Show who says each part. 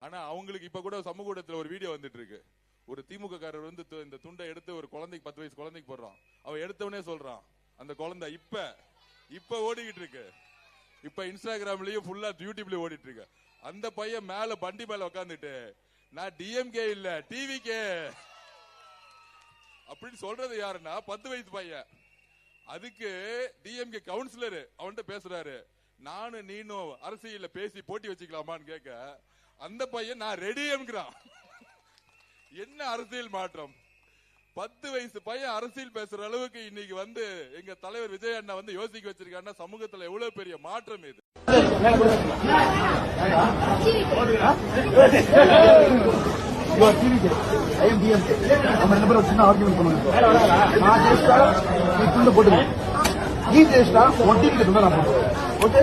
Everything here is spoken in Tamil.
Speaker 1: ஆனா அவங்களுக்கு இப்ப கூட சமூக ஊடகத்துல ஒரு வீடியோ வந்துட்டு இருக்கு. ஒரு திமுக காரர் வந்து இந்த துண்டை எடுத்து ஒரு குழந்தைக்கு 10 வயசு குழந்தைக்கு போடுறான். அவன் எடுத்தவனே சொல்றான் அந்த குழந்தை இப்ப ஓடிக்கிட்டு இருக்கு. இப்ப இன்ஸ்டாகிராம்லயும் ஃபுல்லா யூடியூப்லயும் ஓடிட்டு இருக்கு. அந்த பையன் மேல பண்டி மேல உட்காந்துட்டு நான் டிஎம்கே இல்ல டிவிகே அப்படின்னு சொல்றது யாருன்னா 10 வயசு பையன். அதுக்கு டிஎம்கே கவுன்சிலர் அவன்கிட்ட பேசுறாரு, நானும் நீனும் அரசியல்ல பேசி போட்டி வச்சுக்கலாமான்னு கேட்க அந்த பையன் நான் ரெடி என்கிறான். என்ன அரசியல் மாற்றம்! 10 வயசு பையன் அரசியல் பேசுற அளவுக்கு இன்னைக்கு வந்து எங்க தலைவர் விஜய் அண்ணா வந்து யோசிக்க வச்சிருக்காருன்னா சமூகத்துல எவ்வளவு பெரிய மாற்றம் இது.
Speaker 2: போட்டு